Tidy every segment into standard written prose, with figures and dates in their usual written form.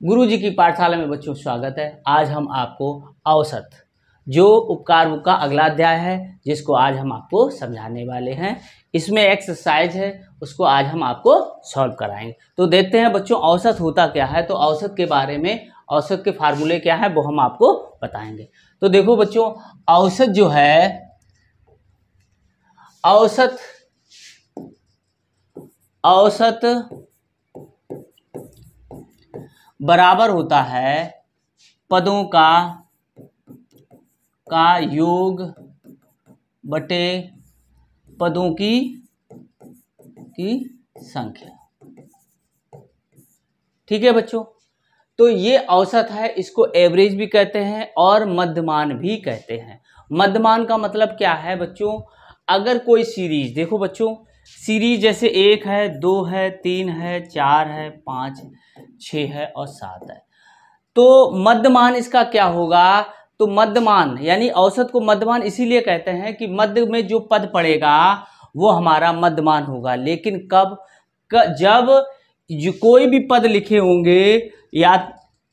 गुरुजी की पाठशाला में बच्चों स्वागत है। आज हम आपको औसत जो उपकार बुक का अगला अध्याय है जिसको आज हम आपको समझाने वाले हैं। इसमें एक्सरसाइज है, उसको आज हम आपको सॉल्व कराएंगे। तो देखते हैं बच्चों औसत होता क्या है। तो औसत के बारे में, औसत के फार्मूले क्या है वो हम आपको बताएंगे। तो देखो बच्चों, औसत जो है, औसत बराबर होता है पदों का योग बटे पदों की संख्या। ठीक है बच्चों, तो ये औसत है, इसको एवरेज भी कहते हैं और मध्यमान भी कहते हैं। मध्यमान का मतलब क्या है बच्चों, अगर कोई सीरीज, देखो बच्चों सीरीज जैसे 1 है, 2 है, 3 है, 4 है, 5 है, 6 है और 7 है, तो मध्यमान इसका क्या होगा। तो मध्यमान यानी औसत को मध्यमान इसीलिए कहते हैं कि मध्य में जो पद पड़ेगा वो हमारा मध्यमान होगा। लेकिन कब, जब जो कोई भी पद लिखे होंगे या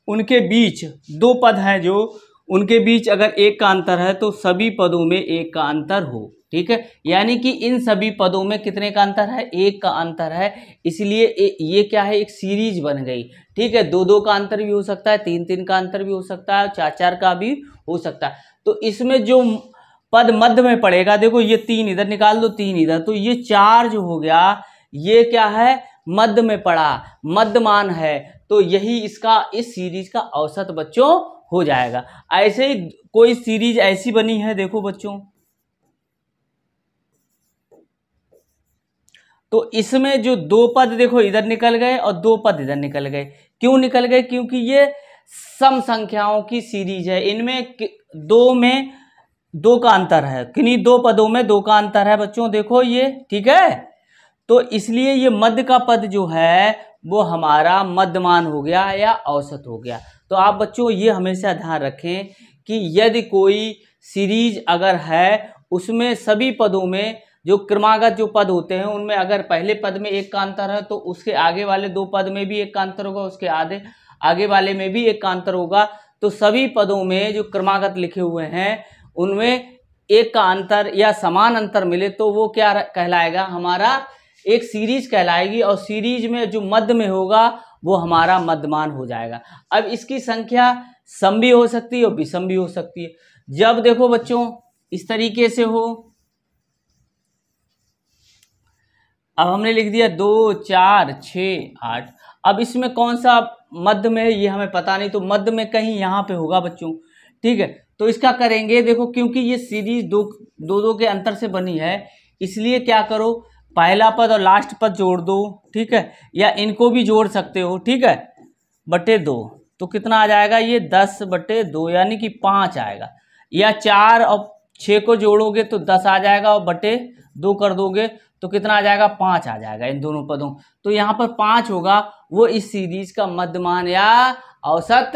उनके बीच दो पद हैं जो उनके बीच अगर एक का अंतर है तो सभी पदों में एक का अंतर हो। ठीक है, यानी कि इन सभी पदों में कितने का अंतर है, एक का अंतर है। इसलिए ये क्या है, एक सीरीज बन गई। ठीक है, 2-2 का अंतर भी हो सकता है, 3-3 का अंतर भी हो सकता है, 4-4 का भी हो सकता है। तो इसमें जो पद मध्य में पड़ेगा, देखो ये 3 इधर निकाल दो, 3 इधर, तो ये 4 जो हो गया ये क्या है, मध्य में पड़ा, मध्यमान है। तो यही इसका, इस सीरीज का औसत बच्चों हो जाएगा। ऐसे ही कोई सीरीज ऐसी बनी है, देखो बच्चों, तो इसमें जो 2 पद देखो इधर निकल गए और 2 पद इधर निकल गए। क्यों निकल गए, क्योंकि ये सम संख्याओं की सीरीज है। इनमें 2 में 2 का अंतर है, किन्हीं 2 पदों में 2 का अंतर है बच्चों, देखो ये। ठीक है, तो इसलिए ये मध्य का पद जो है वो हमारा मध्यमान हो गया या औसत हो गया। तो आप बच्चों ये हमेशा ध्यान रखें कि यदि कोई सीरीज अगर है उसमें सभी पदों में जो क्रमागत जो पद होते हैं उनमें अगर पहले पद में 1 का अंतर है तो उसके आगे वाले 2 पद में भी 1 का अंतर होगा, उसके आगे वाले में भी 1 का अंतर होगा। तो सभी पदों में जो क्रमागत लिखे हुए हैं उनमें 1 का अंतर या समान अंतर मिले तो वो क्या कहलाएगा, हमारा एक सीरीज कहलाएगी। और सीरीज में जो मध्य में होगा वो हमारा मध्यमान हो जाएगा। अब इसकी संख्या सम भी हो सकती है और विषम भी हो सकती है। जब देखो बच्चों इस तरीके से हो, अब हमने लिख दिया 2, 4, 6, 8। अब इसमें कौन सा मध्य में है ये हमें पता नहीं, तो मध्य में कहीं यहाँ पे होगा बच्चों। ठीक है, तो इसका करेंगे, देखो क्योंकि ये सीरीज दो के अंतर से बनी है इसलिए क्या करो, पहला पद और लास्ट पद जोड़ दो। ठीक है, या इनको भी जोड़ सकते हो। ठीक है, बटे 2, तो कितना आ जाएगा ये 10/2 यानी कि 5 आएगा। या 4 और 6 को जोड़ोगे तो 10 आ जाएगा और बटे 2 कर दोगे तो कितना आ जाएगा, 5 आ जाएगा इन दोनों पदों। तो यहाँ पर 5 होगा, वो इस सीरीज का मध्यमान या औसत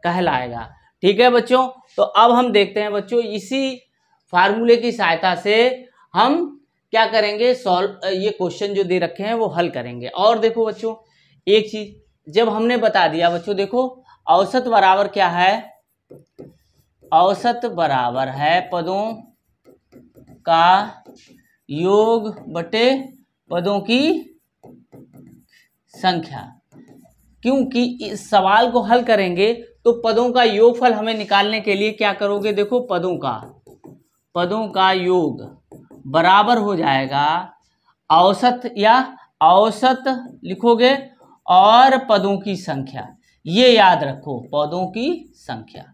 कहलाएगा। ठीक है बच्चों, तो अब हम देखते हैं बच्चों, इसी फार्मूले की सहायता से हम क्या करेंगे, सॉल्व, ये क्वेश्चन जो दे रखे हैं वो हल करेंगे। और देखो बच्चों एक चीज, जब हमने बता दिया बच्चों, देखो औसत बराबर क्या है, औसत बराबर है पदों का योग बटे पदों की संख्या। क्योंकि इस सवाल को हल करेंगे तो पदों का योगफल हमें निकालने के लिए क्या करोगे, देखो पदों का योग बराबर हो जाएगा औसत, या औसत लिखोगे और पदों की संख्या। ये याद रखो, पदों की संख्या।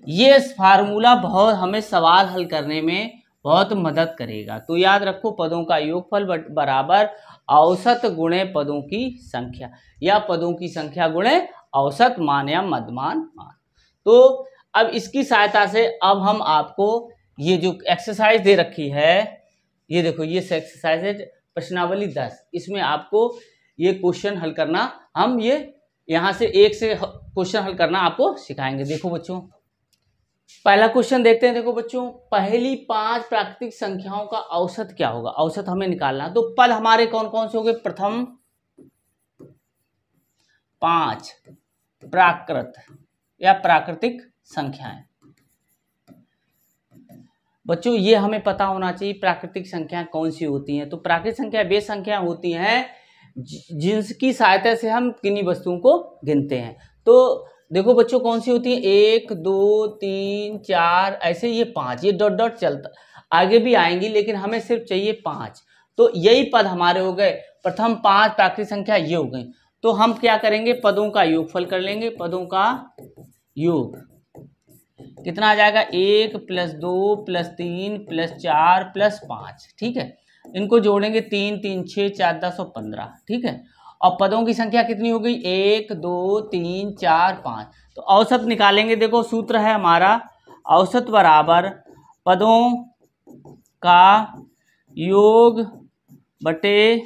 ये फार्मूला बहुत हमें सवाल हल करने में बहुत मदद करेगा। तो याद रखो, पदों का योगफल बराबर औसत गुणे पदों की संख्या, या पदों की संख्या गुणे औसत मान या मध्यमान मान। तो अब इसकी सहायता से अब हम आपको ये जो एक्सरसाइज दे रखी है, ये देखो ये एक्सरसाइज है प्रश्नावली 10, इसमें आपको ये क्वेश्चन हल करना, हम ये यहाँ से 1 से क्वेश्चन हल करना आपको सिखाएंगे। देखो बच्चों पहला क्वेश्चन देखते हैं। देखो बच्चों, पहली 5 प्राकृतिक संख्याओं का औसत क्या होगा, औसत हमें निकालना। तो पद हमारे कौन कौन से हो गए, प्रथम 5, प्राकृत या प्राकृतिक संख्याएं। बच्चों ये हमें पता होना चाहिए प्राकृतिक संख्या कौन सी होती हैं। तो प्राकृतिक संख्या वे संख्या होती हैं जिनकी सहायता से हम किन्हीं वस्तुओं को गिनते हैं। तो देखो बच्चों कौन सी होती है, 1 2 3 4 ऐसे ये 5, ये डॉट डॉट चलता आगे भी आएंगी, लेकिन हमें सिर्फ चाहिए 5। तो यही पद हमारे हो गए, प्रथम 5 प्राकृतिक संख्या ये हो गई। तो हम क्या करेंगे, पदों का योगफल कर लेंगे। पदों का योग कितना आ जाएगा, 1 + 2 + 3 + 4 + 5। ठीक है, इनको जोड़ेंगे 3 3 6 4 10 और 15। ठीक है, और पदों की संख्या कितनी हो गई, 1 2 3 4 5। तो औसत निकालेंगे। देखो सूत्र है हमारा, औसत बराबर पदों का योग बटे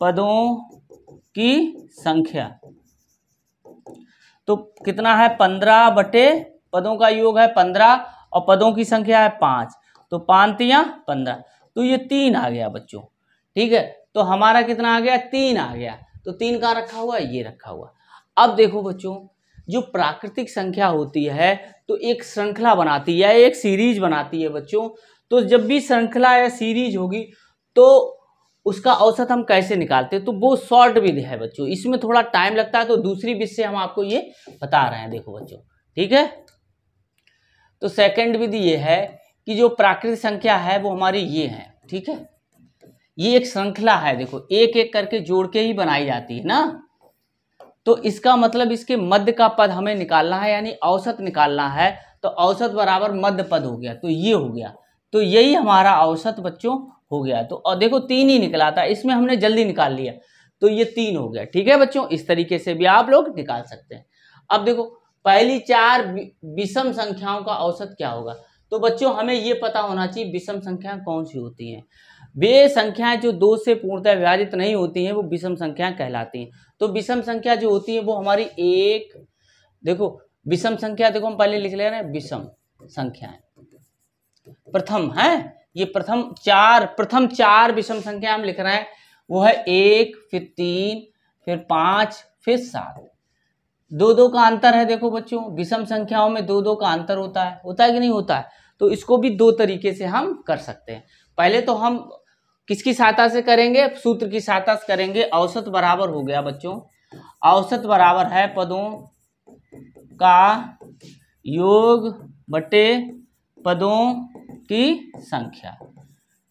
पदों की संख्या। तो कितना है, 15 बटे पदों का योग है 15 और पदों की संख्या है 5। तो 5 तियां 15, तो ये 3 आ गया बच्चों। ठीक है, तो हमारा कितना आ गया, 3 आ गया। तो 3 कहाँ रखा हुआ है, ये रखा हुआ। अब देखो बच्चों, जो प्राकृतिक संख्या होती है तो एक श्रृंखला बनाती है, एक सीरीज बनाती है बच्चों। तो जब भी श्रृंखला या सीरीज होगी तो उसका औसत हम कैसे निकालते हैं, तो वो शॉर्ट विधि है बच्चों, इसमें थोड़ा टाइम लगता है। तो दूसरी विधि से हम आपको ये बता रहे हैं, देखो बच्चों। ठीक है, तो सेकंड विधि ये है कि जो प्राकृतिक संख्या है वो हमारी ये है। ठीक है, ये एक श्रृंखला है, देखो एक एक करके जोड़ के ही बनाई जाती है ना। तो इसका मतलब इसके मध्य का पद हमें निकालना है, यानी औसत निकालना है। तो औसत बराबर मध्य पद हो गया, तो ये हो गया। तो यही हमारा औसत बच्चों हो गया। तो और देखो 3 ही निकला था, इसमें हमने जल्दी निकाल लिया, तो ये 3 हो गया। ठीक है बच्चों, इस तरीके से भी आप लोग निकाल सकते हैं। अब देखो पहली 4 विषम संख्याओं का औसत क्या होगा। तो बच्चों हमें ये पता होना चाहिए विषम संख्याएं कौन सी होती हैं। वे संख्याएं जो 2 से पूर्णतः विभाजित नहीं होती हैं वो विषम संख्याएं कहलाती हैं। तो विषम संख्या जो होती है वो हमारी एक, देखो विषम संख्या, देखो हम पहले लिख ले रहे हैं विषम संख्याएं। प्रथम है ये, प्रथम चार विषम संख्या हम लिख रहे हैं, वो है 1 फिर 3 फिर 5 फिर 7। 2 का अंतर है। देखो बच्चों विषम संख्याओं में 2 का अंतर होता है कि नहीं होता है। तो इसको भी 2 तरीके से हम कर सकते हैं। पहले तो हम किसकी सहायता से करेंगे, सूत्र की सहायता से करेंगे। औसत बराबर हो गया बच्चों, औसत बराबर है पदों का योग बटे पदों की संख्या।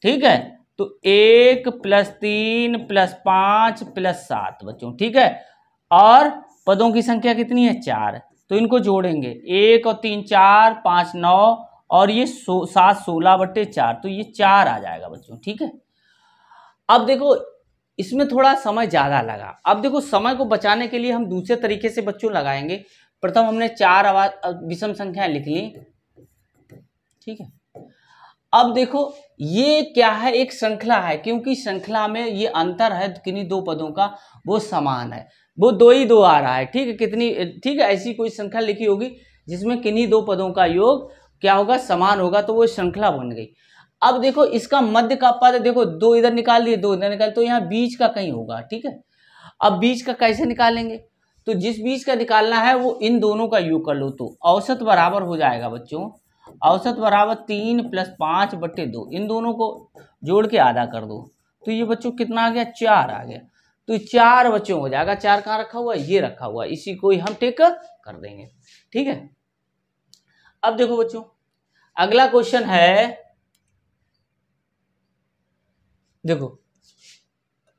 ठीक है, तो 1 + 3 + 5 + 7 बच्चों। ठीक है, और पदों की संख्या कितनी है, 4। तो इनको जोड़ेंगे, 1 और 3 4 5 9 और ये 7 16 बटे 4। तो ये 4 आ जाएगा बच्चों। ठीक है, अब देखो इसमें थोड़ा समय ज़्यादा लगा। अब देखो समय को बचाने के लिए हम दूसरे तरीके से बच्चों लगाएंगे। प्रथम हमने 4 विषम संख्याएं लिख ली। ठीक है, अब देखो ये क्या है, एक श्रृंखला है, क्योंकि श्रृंखला में ये अंतर है किन्हीं 2 पदों का, वो समान है, वो 2 ही 2 आ रहा है। ठीक है, ठीक है, ऐसी कोई श्रृंखला लिखी होगी जिसमें किन्हीं 2 पदों का योग क्या होगा, समान होगा, तो वो श्रृंखला बन गई। अब देखो इसका मध्य का पद, देखो 2 इधर निकाल लिए 2 इधर निकाल, तो यहाँ बीच का कहीं होगा। ठीक है, अब बीच का कैसे निकालेंगे, तो जिस बीच का निकालना है वो इन दोनों का योग कर लो। तो औसत बराबर हो जाएगा बच्चों, औसत बराबर 3 + 5 बटे 2। इन दोनों को जोड़ के आधा कर दो, तो ये बच्चों कितना आ गया, 4 आ गया। तो 4 बच्चों हो जाएगा। 4 कहाँ रखा हुआ है, ये रखा हुआ है, इसी को ही हम टिक कर देंगे। ठीक है, अब देखो बच्चों अगला क्वेश्चन है, देखो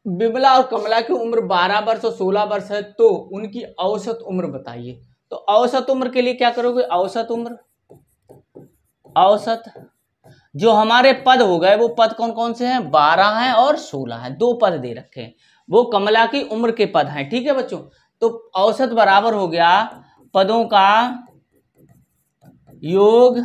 बिमला और कमला की उम्र 12 वर्ष और 16 वर्ष है, तो उनकी औसत उम्र बताइए। तो औसत उम्र के लिए क्या करोगे, औसत उम्र, औसत जो हमारे पद हो गए वो पद कौन कौन से हैं, 12 हैं और 16 हैं, 2 पद दे रखे हैं, वो कमला की उम्र के पद हैं। ठीक है बच्चों, तो औसत बराबर हो गया पदों का योग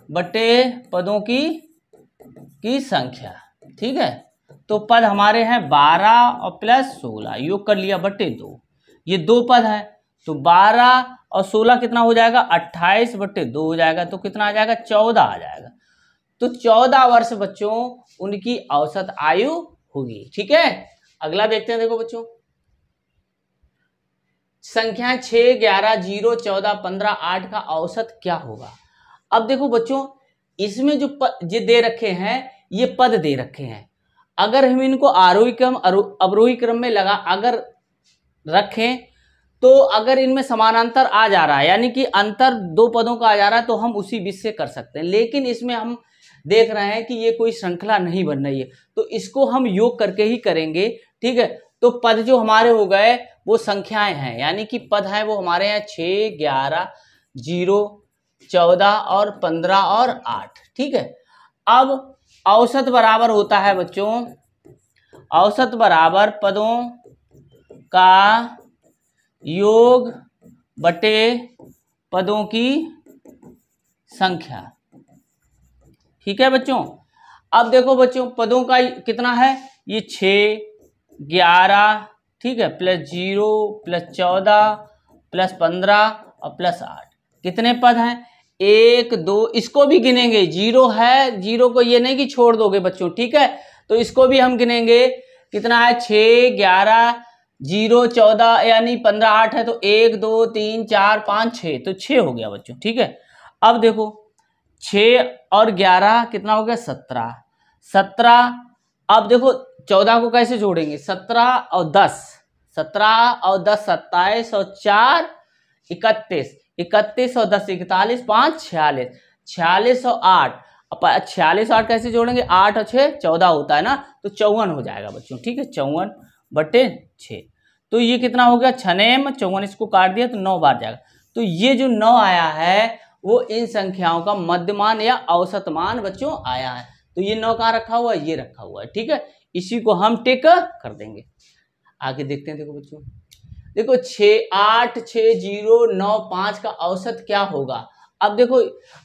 बटे पदों की संख्या। ठीक है, तो पद हमारे हैं 12 और प्लस 16, योग कर लिया बटे 2। ये 2 पद हैं, तो 12 और 16 कितना हो जाएगा, 28 बटे 2 हो जाएगा। तो कितना आ जाएगा, 14 आ जाएगा। तो 14 वर्ष बच्चों उनकी औसत आयु होगी। ठीक है, अगला देखते हैं। देखो बच्चों संख्या 6, 11, 0, 14, 15, 8 का औसत क्या होगा। अब देखो बच्चों, इसमें जो ये दे रखे हैं, ये पद दे रखे हैं। अगर हम इनको आरोही क्रम अवरोही क्रम में अगर रखें, तो अगर इनमें समानांतर आ जा रहा है, यानी कि अंतर दो पदों का आ जा रहा है, तो हम उसी बीच से कर सकते हैं। लेकिन इसमें हम देख रहे हैं कि ये कोई श्रृंखला नहीं बन रही है, तो इसको हम योग करके ही करेंगे। ठीक है, तो पद जो हमारे हो गए वो संख्याएं हैं, यानी कि पद हैं वो हमारे यहाँ 6, 11, 0, 14 और 15 और 8। ठीक है, अब औसत बराबर होता है बच्चों, औसत बराबर पदों का योग बटे पदों की संख्या। ठीक है बच्चों, अब देखो बच्चों, पदों का कितना है, ये 6, 11, ठीक है, प्लस 0 प्लस 14 प्लस 15 और प्लस 8, कितने पद हैं, 1, 2, इसको भी गिनेंगे, 0 है, 0 को ये नहीं कि छोड़ दोगे बच्चों। ठीक है, तो इसको भी हम गिनेंगे, कितना है, 6, 11, 0, 14 यानी 15, 8 है, तो 1, 2, 3, 4, 5, 6, तो 6 हो गया बच्चों। ठीक है, अब देखो 6 और 11 कितना हो गया, 17, 17। अब देखो 14 को कैसे जोड़ेंगे, 17 और 10, 17 और 10 27 और 4 31, 31 और 10 41, 5 46, 46 और 8, अब 46 8 कैसे जोड़ेंगे, 8 और 6 14 होता है ना, तो 54 हो जाएगा बच्चों। ठीक है, 54 बटे 6, तो ये कितना हो गया, 6 में 54, इसको काट दिया तो 9 बार जाएगा। तो ये जो 9 आया है वो इन संख्याओं का मध्यमान या औसत मान बच्चों आया है। तो ये 9 कहाँ रखा हुआ है, ये रखा हुआ है। ठीक है, इसी को हम टिक कर देंगे। आगे देखते हैं, देखो बच्चों, देखो 6, 8, 6, 0, 9, 5 का औसत क्या होगा। अब देखो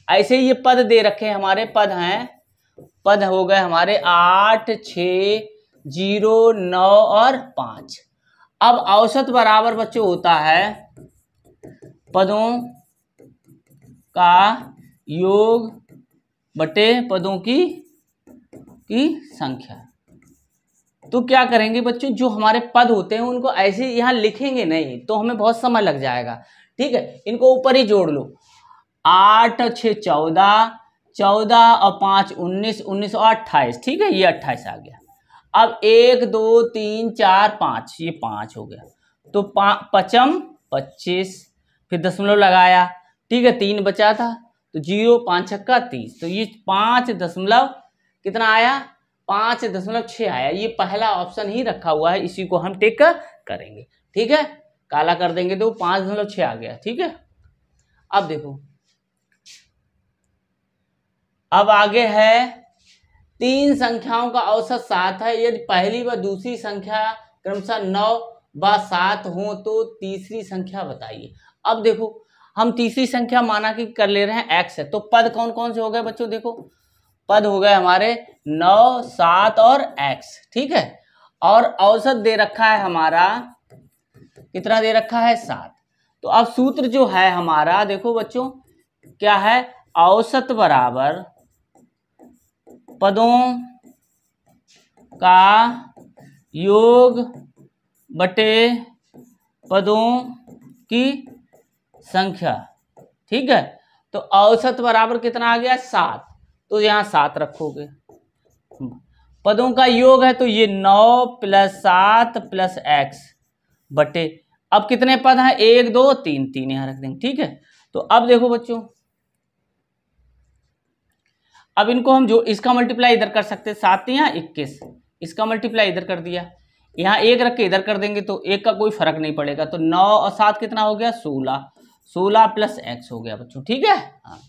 ऐसे ही ये पद दे रखे हैं, हमारे पद हैं, पद हो गए हमारे 8, 6, 0, 9 और 5। अब औसत बराबर बच्चों होता है पदों का योग बटे पदों की संख्या। तो क्या करेंगे बच्चों, जो हमारे पद होते हैं उनको ऐसे यहाँ लिखेंगे नहीं, तो हमें बहुत समय लग जाएगा। ठीक है, इनको ऊपर ही जोड़ लो, 8 और 6 14, 14 और 5 19, 19 और 28। ठीक है, ये 28 आ गया। अब 1, 2, 3, 4, 5, ये 5 हो गया, तो 5 25, फिर दशमलव लगाया। ठीक है, 3 बचा था, तो 0, 5 छक्का 30, तो ये 5 दशमलव कितना आया, 5.6 आया। ये पहला ऑप्शन ही रखा हुआ है, इसी को हम टिक करेंगे। ठीक है, काला कर देंगे तो 5.6 आ गया। ठीक है, अब देखो, अब आगे है 3 संख्याओं का औसत 7 है, यदि पहली व दूसरी संख्या क्रमशः 9 व 7 हो तो तीसरी संख्या बताइए। अब देखो, हम तीसरी संख्या माना कि कर ले रहे हैं x है, तो पद कौन कौन से हो गए बच्चों, देखो पद हो गए हमारे 9, 7 और x। ठीक है, और औसत दे रखा है हमारा, कितना दे रखा है, 7। तो अब सूत्र जो है हमारा, देखो बच्चों क्या है, औसत बराबर पदों का योग बटे पदों की संख्या। ठीक है, तो औसत बराबर कितना आ गया, 7, तो यहाँ 7 रखोगे। पदों का योग है तो ये 9 प्लस 7 प्लस x बटे, अब कितने पद हैं, 1, 2, 3, 3 यहाँ रख देंगे। ठीक है, तो अब देखो बच्चों, अब इनको हम जो इसका मल्टीप्लाई इधर कर सकते हैं, 7 यहाँ 21, इसका मल्टीप्लाई इधर कर दिया, यहाँ 1 रख के इधर कर देंगे तो 1 का कोई फर्क नहीं पड़ेगा। तो 9 और 7 कितना हो गया, 16, 16 प्लस x हो गया बच्चों। ठीक है, हाँ,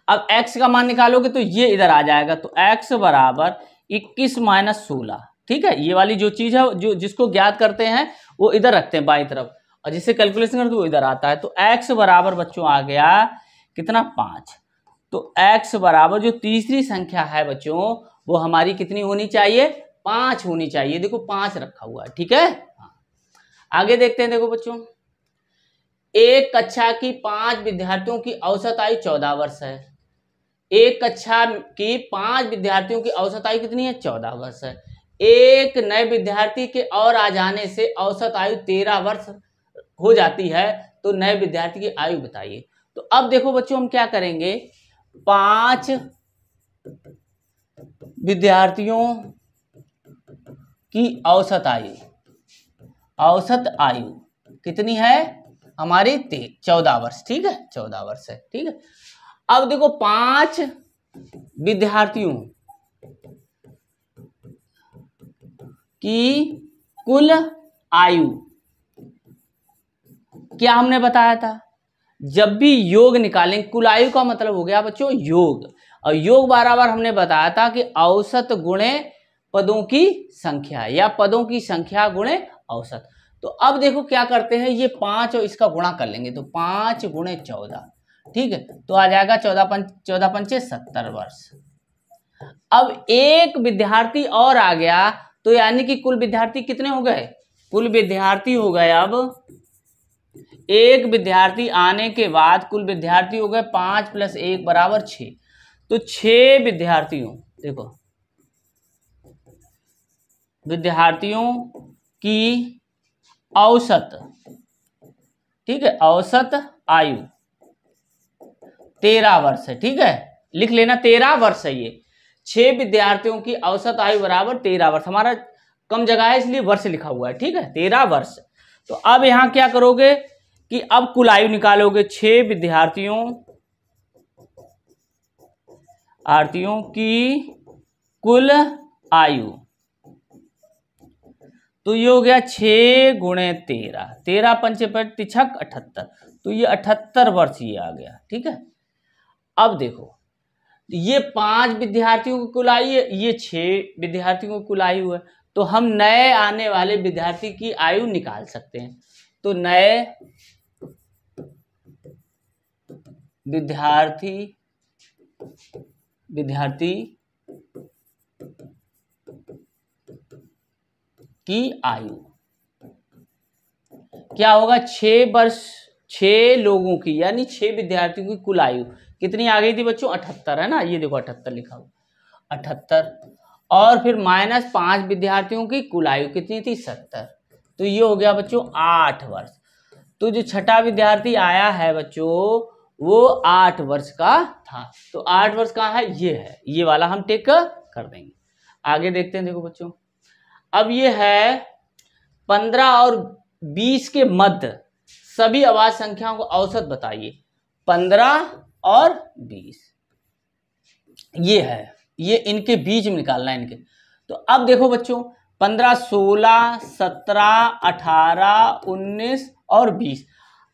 अब x का मान निकालोगे तो ये इधर आ जाएगा, तो x बराबर 21 माइनस 16। ठीक है, ये वाली जो चीज है, जो जिसको ज्ञात करते हैं वो इधर रखते हैं बाईं तरफ, और जिसे कैलकुलेशन करते हैं वो इधर आता है। तो x बराबर बच्चों आ गया कितना, 5। तो x बराबर जो तीसरी संख्या है बच्चों वो हमारी कितनी होनी चाहिए, 5 होनी चाहिए। देखो 5 रखा हुआ है। ठीक है, आगे देखते हैं। देखो बच्चों, एक कक्षा की 5 विद्यार्थियों की औसत आयु 14 वर्ष है। एक कक्षा की 5 विद्यार्थियों की औसत आयु कितनी है, 14 वर्ष है। एक नए विद्यार्थी के और आ जाने से औसत आयु 13 वर्ष हो जाती है तो नए विद्यार्थी की आयु बताइए। तो अब देखो बच्चों, हम क्या करेंगे, 5 विद्यार्थियों की औसत आयु कितनी है हमारी 14 वर्ष। ठीक है, 14 वर्ष है। ठीक है, अब देखो 5 विद्यार्थियों की कुल आयु क्या हमने बताया था, जब भी योग निकालें, कुल आयु का मतलब हो गया बच्चों योग, और योग बराबर हमने बताया था कि औसत गुणे पदों की संख्या या पदों की संख्या गुणे औसत। तो अब देखो क्या करते हैं, ये 5 और इसका गुणा कर लेंगे, तो 5 गुणे 14, ठीक है, तो आ जाएगा 14 पंचे 70 वर्ष। अब एक विद्यार्थी और आ गया, तो यानी कि कुल विद्यार्थी कितने हो गए, कुल विद्यार्थी हो गए, अब एक विद्यार्थी आने के बाद कुल विद्यार्थी हो गए 5 + 1 = 6, तो 6 विद्यार्थियों, देखो विद्यार्थियों की औसत, ठीक है, औसत आयु 13 वर्ष है। ठीक है, लिख लेना 13 वर्ष है ये, 6 विद्यार्थियों की औसत आयु बराबर 13 वर्ष। हमारा कम जगह है इसलिए वर्ष लिखा हुआ है। ठीक है, 13 वर्ष। तो अब यहां क्या करोगे कि अब कुल आयु निकालोगे, 6 विद्यार्थियों की कुल आयु, तो ये हो गया 6 गुणे 13, 13 पंचे 78, तो ये 78 वर्ष ये आ गया। ठीक है, अब देखो ये 5 विद्यार्थियों की कुल आयु है, ये 6 विद्यार्थियों की कुल आयु है, तो हम नए आने वाले विद्यार्थी की आयु निकाल सकते हैं। तो नए विद्यार्थी की आयु क्या होगा, 6 वर्ष, 6 लोगों की यानी 6 विद्यार्थियों की कुल आयु कितनी आ गई थी बच्चों, 78 है ना, ये देखो 78 लिखा हुआ, 78, और फिर माइनस 5 विद्यार्थियों की कुल आयु कितनी थी, 70, तो ये हो गया बच्चों 8 वर्ष। तो जो छठा विद्यार्थी आया है बच्चों वो 8 वर्ष का था, तो 8 वर्ष का है, ये है, ये वाला हम टिक कर देंगे। आगे देखते हैं, देखो बच्चों, अब ये है 15 और 20 के मध्य सभी आवाज संख्याओं को औसत बताइए। 15 और 20 ये है, ये इनके बीच में निकालना है इनके। तो अब देखो बच्चों 15, 16, 17, 18, 19 और 20,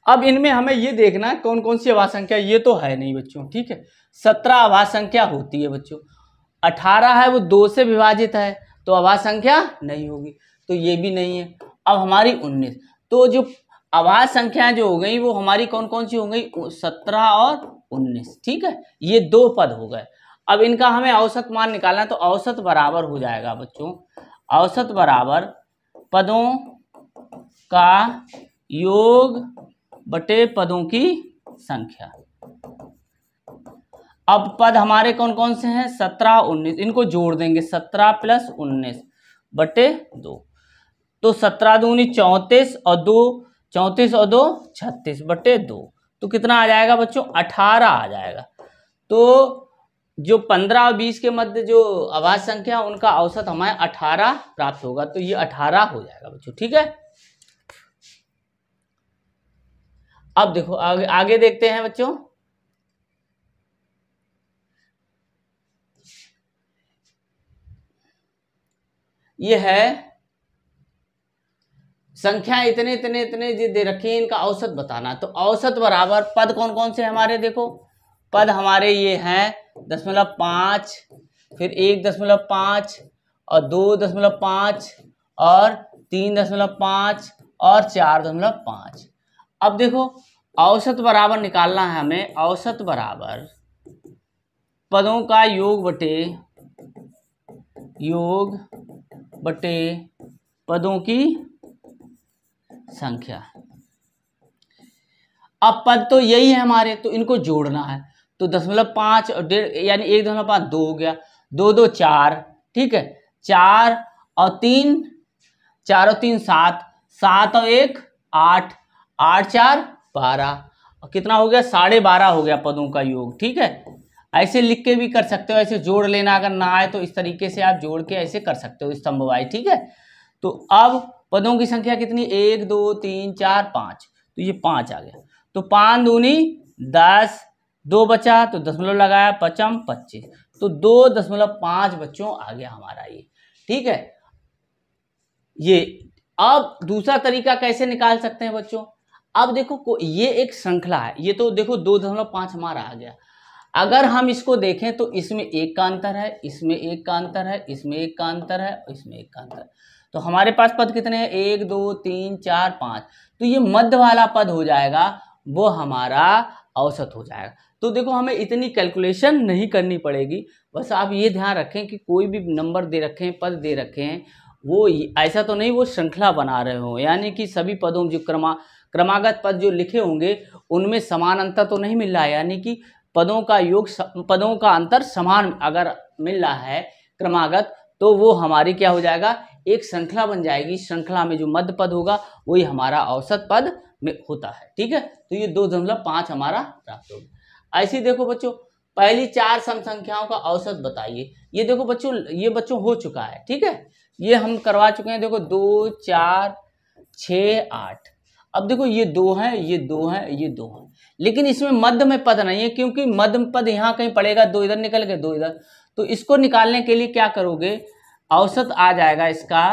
अब इनमें हमें ये देखना है कौन कौन सी आवाज संख्या, ये तो है नहीं बच्चों। ठीक है, 17 आवाज संख्या होती है बच्चों, 18 है वो 2 से विभाजित है तो आवाज संख्या नहीं होगी, तो ये भी नहीं है। अब हमारी 19, तो जो आवाज संख्या जो हो गई वो हमारी कौन कौन सी हो गई, 17 और 19। ठीक है, ये 2 पद हो गए। अब इनका हमें औसत मान निकालना है, तो औसत बराबर हो जाएगा बच्चों, औसत बराबर पदों का योग बटे पदों की संख्या। अब पद हमारे कौन कौन से हैं, 17, 19, इनको जोड़ देंगे, 17 + 19 बटे 2, तो 17 दूनी 34 और 2 34 और 2 36 बटे 2, तो कितना आ जाएगा बच्चों, 18 आ जाएगा। तो जो 15 और 20 के मध्य जो आवाज संख्या उनका औसत हमें 18 प्राप्त होगा, तो ये 18 हो जाएगा बच्चों। ठीक है, अब देखो आगे देखते हैं बच्चों, ये है संख्या इतने इतने इतने जो दे रखी है, इनका औसत बताना। तो औसत बराबर पद कौन कौन से हमारे, देखो पद हमारे ये हैं 0.5, फिर 1.5 और 2.5 और 3.5 और 4.5। अब देखो औसत बराबर निकालना है हमें, औसत बराबर पदों का योग बटे पदों की संख्या। अब पद तो यही है हमारे, तो इनको जोड़ना है, तो 0.5 और 1.5 यानी 1.5 2 हो गया, 2 2 4, ठीक है, 4 और 3 7, 7 और 1 8, 8 4 12, और कितना हो गया 12.5 हो गया पदों का योग। ठीक है, ऐसे लिख के भी कर सकते हो, ऐसे जोड़ लेना, अगर ना आए तो इस तरीके से आप जोड़ के ऐसे कर सकते हो स्तंभवाई। ठीक है, तो अब पदों की संख्या कितनी, 1 2 3 4 5, तो ये 5 आ गया। तो 5 दूनी 10, 2 बचा तो दशमलव लगाया, 5 25, तो 2.5 बच्चों आ गया हमारा ये। ठीक है, ये अब दूसरा तरीका कैसे निकाल सकते हैं बच्चों, अब देखो ये एक श्रृंखला है, ये तो देखो 2.5 हमारा आ गया। अगर हम इसको देखें तो इसमें 1 का अंतर है, इसमें 1 का अंतर है, इसमें 1 का अंतर है, इसमें 1 का अंतर है, तो हमारे पास पद कितने हैं, 1 2 3 4 5, तो ये मध्य वाला पद हो जाएगा, वो हमारा औसत हो जाएगा। तो देखो हमें इतनी कैलकुलेशन नहीं करनी पड़ेगी, बस आप ये ध्यान रखें कि कोई भी नंबर दे रखे हैं, पद दे रखे हैं, वो ऐसा तो नहीं वो श्रृंखला बना रहे हो, यानी कि सभी पदों जो क्रमागत पद जो लिखे होंगे उनमें समान अंतर तो नहीं मिल रहा है, यानी कि पदों का योग, पदों का अंतर समान अगर मिल रहा है क्रमागत, तो वो हमारी क्या हो जाएगा, एक श्रृंखला बन जाएगी। श्रृंखला में जो मध्य पद होगा वही हमारा औसत पद में होता है। ठीक है, तो ये 2.5 हमारा प्राप्त होगा। ऐसे देखो बच्चों, पहली 4 सम संख्याओं का औसत बताइए। ये देखो बच्चों, ये बच्चों हो चुका है। ठीक है, ये हम करवा चुके हैं। देखो 2 4 6 8, अब देखो ये 2 है, ये 2 है, ये 2 है, लेकिन इसमें मध्य में पद नहीं है, क्योंकि मध्य पद यहाँ कहीं पड़ेगा, 2 इधर निकल गए, 2 इधर, तो इसको निकालने के लिए क्या करोगे, औसत आ जाएगा इसका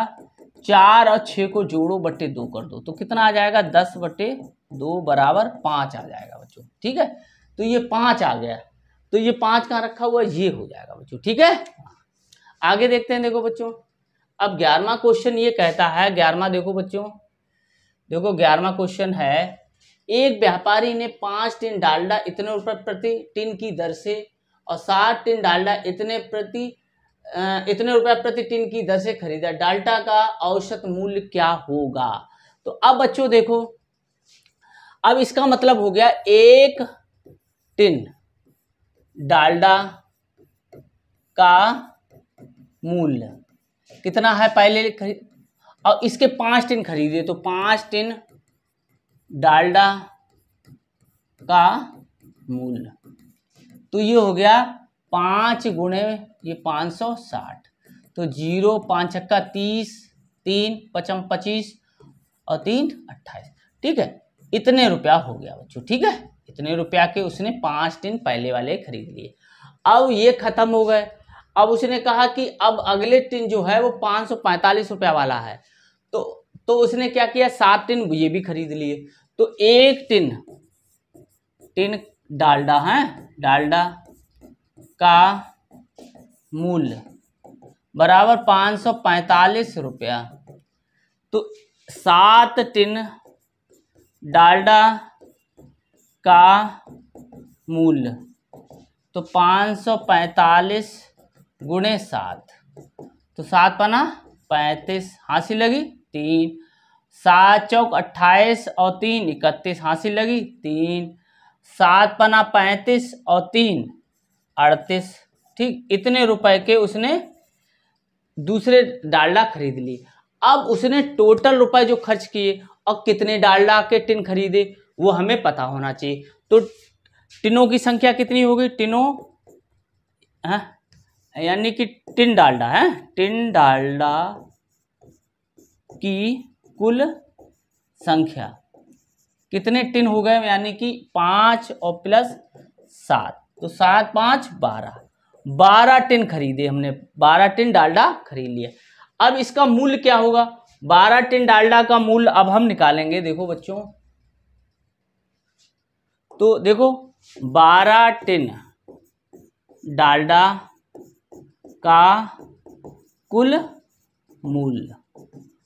4 और 6 को जोड़ो बट्टे 2 कर दो, तो कितना आ जाएगा 10/2 बराबर 5 आ जाएगा बच्चों। ठीक है, तो ये 5 आ गया, तो ये 5 कहाँ रखा हुआ, ये हो जाएगा बच्चों। ठीक है, आगे देखते हैं। देखो बच्चों, अब 11वां क्वेश्चन ये कहता है, 11वां देखो बच्चों, देखो 11वां क्वेश्चन है, एक व्यापारी ने 5 टिन डालडा इतने रुपए प्रति टिन की दर से और 60 टिन डालडा इतने रुपए प्रति टिन की दर से खरीदा, डालडा का औसत मूल्य क्या होगा। तो अब बच्चों देखो, अब इसका मतलब हो गया 1 टिन डालडा का मूल्य कितना है पहले खरीद, और इसके 5 टिन खरीदे, तो 5 टिन डालडा का मूल्य, तो ये हो गया 5 गुणे ये 560, तो 0 5 छक्का 30, 3 5 25 और 3 28। ठीक है, इतने रुपया हो गया बच्चों। ठीक है, इतने रुपया के उसने 5 टिन पहले वाले खरीद लिए। अब ये खत्म हो गए, अब उसने कहा कि अब अगले टिन जो है वो 545 रुपया वाला है, तो उसने क्या किया, 7 टिन ये भी खरीद लिए, तो 1 टिन डालडा है, डालडा का मूल्य बराबर 545 रुपया, तो 7 टिन डालडा का मूल्य, तो 545 गुणे 7, तो 7 पना 35, हासिल लगी 3, 7 चौक 28 और 3 31, हासिल लगी 3, 7 पना 35 और 3 38। ठीक, इतने रुपए के उसने दूसरे डालडा खरीद ली। अब उसने टोटल रुपए जो खर्च किए और कितने डालडा के टिन खरीदे वो हमें पता होना चाहिए। तो टिनों की संख्या कितनी होगी, टिनों यानी कि टिन डालडा है, टिन डालडा की कुल संख्या, कितने टिन हो गए, यानी कि 5 और प्लस 7, तो 7 5 12 टिन खरीदे हमने, 12 टिन डालडा खरीद लिया। अब इसका मूल्य क्या होगा, 12 टिन डालडा का मूल्य अब हम निकालेंगे। देखो बच्चों, तो देखो 12 टिन डालडा का कुल मूल्य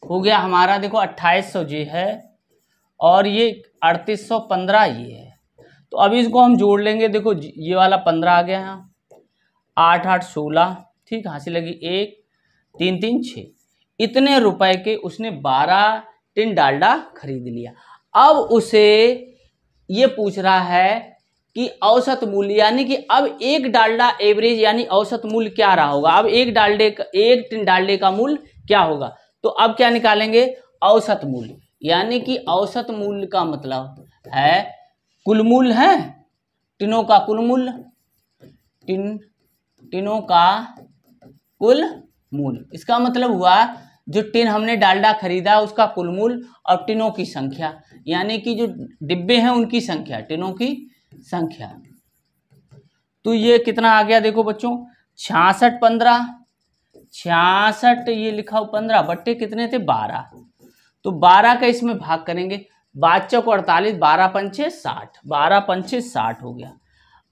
हो गया हमारा, देखो 2800 ये है और ये 3815 ये है, तो अभी इसको हम जोड़ लेंगे। देखो ये वाला 15 आ गया यहाँ, 8 8 16, ठीक, हासिल लगी 1 3 3 6, इतने रुपए के उसने 12 टिन डालडा खरीद लिया। अब उसे ये पूछ रहा है कि औसत मूल्य, यानी कि अब एक डालडा एवरेज यानी औसत मूल्य क्या रहा होगा, अब एक टिन डालडे का मूल्य क्या होगा। तो अब क्या निकालेंगे, औसत मूल्य, यानी कि औसत मूल्य का मतलब है कुल मूल्य है, टिनों का कुल मूल्य, टिनों का कुल मूल्य। इसका मतलब हुआ जो टिन हमने डालडा खरीदा उसका कुल मूल्य और टिनों की संख्या, यानी कि जो डिब्बे हैं उनकी संख्या, टिनों की संख्या। तो ये कितना आ गया देखो बच्चों, 66 15, 66 ये लिखा हो 15 बट्टे कितने थे 12, तो 12 का इसमें भाग करेंगे, 5 चौक 48, 12 पंचे 60, 12 पंचे 60 हो गया।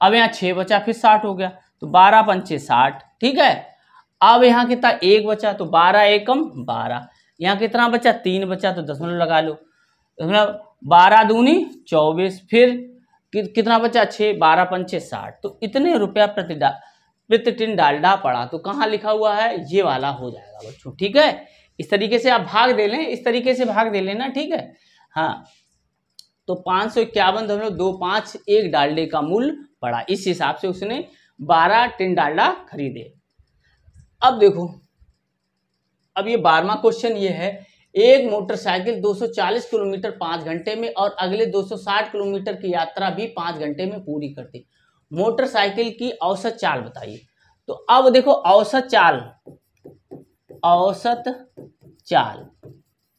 अब यहाँ 6 बचा फिर 60 हो गया, तो 12 पंचे 60, ठीक है। अब यहाँ कितना 1 बचा, तो 12 एकम 12, यहाँ कितना बचा 3 बचा, तो दशमलव लगा लो, दशमलव 12 दूनी 24, फिर कितना बचा 6, 12 पंचे 60, तो इतने रुपया प्रति टिन डालडा पड़ा। तो कहाँ लिखा हुआ है, ये वाला हो जाएगा बच्चों, ठीक है। इस तरीके से आप भाग दे लें, इस तरीके से भाग दे लेना, ठीक है। हाँ, तो 551.25 एक डालडे का मूल्य पड़ा, इस हिसाब से उसने 12 टिन डालडा खरीदे। अब देखो, अब ये 12वां क्वेश्चन ये है, एक मोटरसाइकिल 240 किलोमीटर 5 घंटे में और अगले 260 किलोमीटर की यात्रा भी 5 घंटे में पूरी करती, मोटरसाइकिल की औसत चाल बताइए। तो अब देखो औसत चाल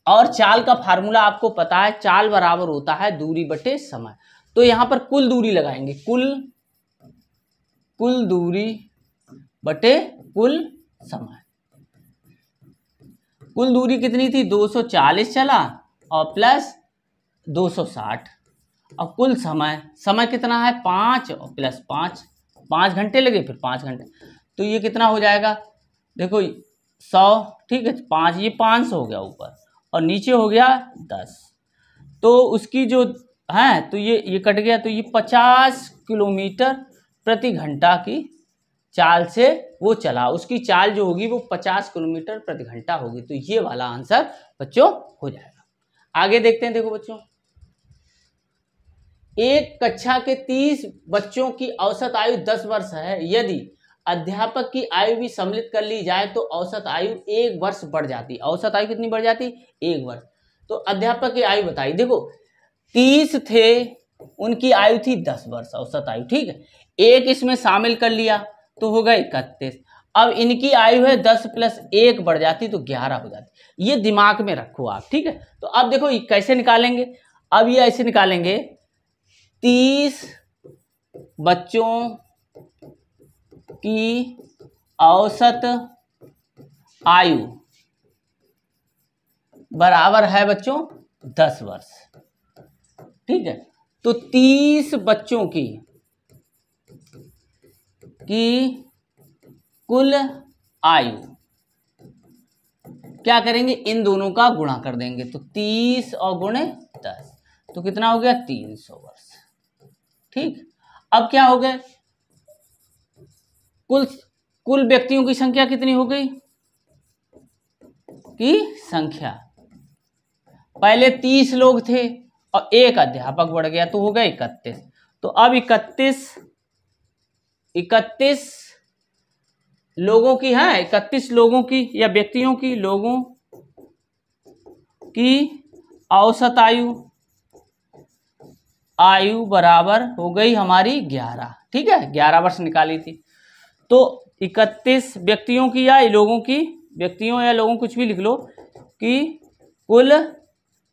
और चाल का फार्मूला आपको पता है, चाल बराबर होता है दूरी बटे समय। तो यहां पर कुल दूरी लगाएंगे, कुल दूरी बटे कुल समय। कुल दूरी कितनी थी 240 चला और प्लस 260, और कुल समय कितना है 5 और प्लस 5 घंटे लगे, फिर 5 घंटे, तो ये कितना हो जाएगा देखो 100, ठीक है। 5 ये 500 हो गया ऊपर और नीचे हो गया 10, तो उसकी जो है तो ये कट गया, तो ये 50 किलोमीटर प्रति घंटा की चाल से वो चला, उसकी चाल जो होगी वो 50 किलोमीटर प्रति घंटा होगी। तो ये वाला आंसर बच्चों हो जाएगा। आगे देखते हैं, देखो बच्चों, एक कक्षा के 30 बच्चों की औसत आयु 10 वर्ष है, यदि अध्यापक की आयु भी सम्मिलित कर ली जाए तो औसत आयु 1 वर्ष बढ़ जाती। औसत आयु कितनी बढ़ जाती 1 वर्ष। तो अध्यापक की आयु बताइए, देखो 30 थे, उनकी आयु थी 10 वर्ष औसत आयु, ठीक है। एक इसमें शामिल कर लिया तो हो गया 31, अब इनकी आयु है 10 प्लस 1 बढ़ जाती तो 11 हो जाती। ये दिमाग में रखो आप, ठीक है। तो अब देखो ये कैसे निकालेंगे, अब ये ऐसे निकालेंगे, 30 बच्चों की औसत आयु बराबर है बच्चों 10 वर्ष, ठीक है। तो 30 बच्चों की कुल आयु क्या करेंगे, इन दोनों का गुणा कर देंगे, तो 30 और गुणे 10, तो कितना हो गया 300 वर्ष, ठीक। अब क्या हो गया, कुल व्यक्तियों की संख्या कितनी हो गई, की संख्या पहले 30 लोग थे और एक अध्यापक बढ़ गया तो हो गया 31। तो अब 31 लोगों की है, 31 लोगों की या व्यक्तियों की, लोगों की औसत आयु बराबर हो गई हमारी 11, ठीक है। 11 वर्ष निकाली थी। तो 31 व्यक्तियों की या लोगों की, व्यक्तियों या लोगों कुछ भी लिख लो, कि कुल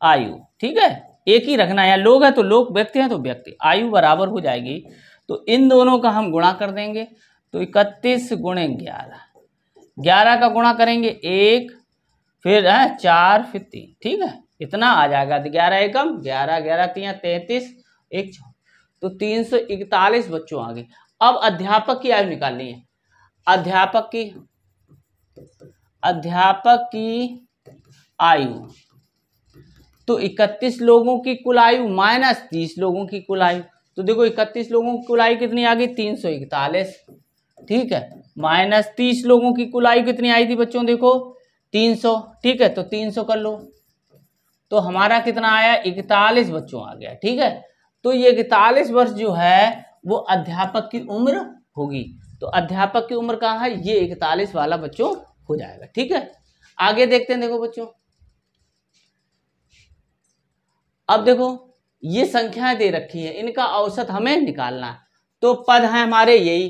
आयु, ठीक है, एक ही रखना, या लोग है तो लोग, व्यक्ति है तो व्यक्ति, आयु बराबर हो जाएगी। तो इन दोनों का हम गुणा कर देंगे, तो 31 गुणे 11 का गुणा करेंगे 1, फिर 4, फिर 3, ठीक है, इतना आ जाएगा। 11 एकम 11, 11 3 33, 1 4, तो 341 बच्चों आ गए। अब अध्यापक की आयु निकालनी है, अध्यापक की आयु, तो 31 लोगों की कुल आयु माइनस 30 लोगों की कुल आयु, तो देखो 31 लोगों की कुल आयु कितनी आ गई 341, ठीक है, माइनस 30 लोगों की कुल आयु कितनी आई थी बच्चों, देखो 300, ठीक है, तो 300 कर लो, तो हमारा कितना आया 41 बच्चों आ गया, ठीक है। तो ये 41 वर्ष जो है वो अध्यापक की उम्र होगी। तो अध्यापक की उम्र कहाँ है, ये 41 वाला बच्चों हो जाएगा, ठीक है। आगे देखते हैं, देखो बच्चों, अब देखो ये संख्याएं दे रखी है, इनका औसत हमें निकालना है। तो पद है हमारे यही,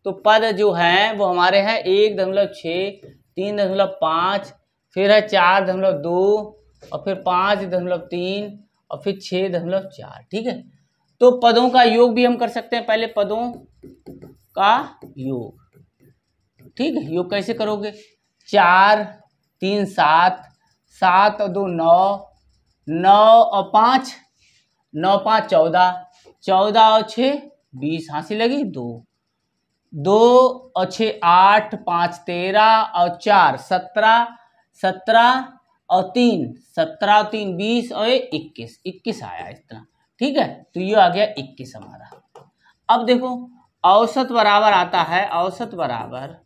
तो पद जो है वो हमारे हैं 1.6, 3.5, फिर है 4.2 और फिर 5.3 और फिर 6.4। ठीक है, तो पदों का योग भी हम कर सकते हैं। पहले पदों का योग, ठीक है, योग कैसे करोगे? 4 3 7, 7 और 2 9, 9 और 5, 9 5 14, 14 और 6 20, हाँसी लगी 2, 2 और 6 8, 5 13 और 4 17, 17 और 3 17 और 3 20 और 21, 21 आया इतना। ठीक है, तो ये आ गया 21 हमारा। अब देखो औसत बराबर आता है, औसत बराबर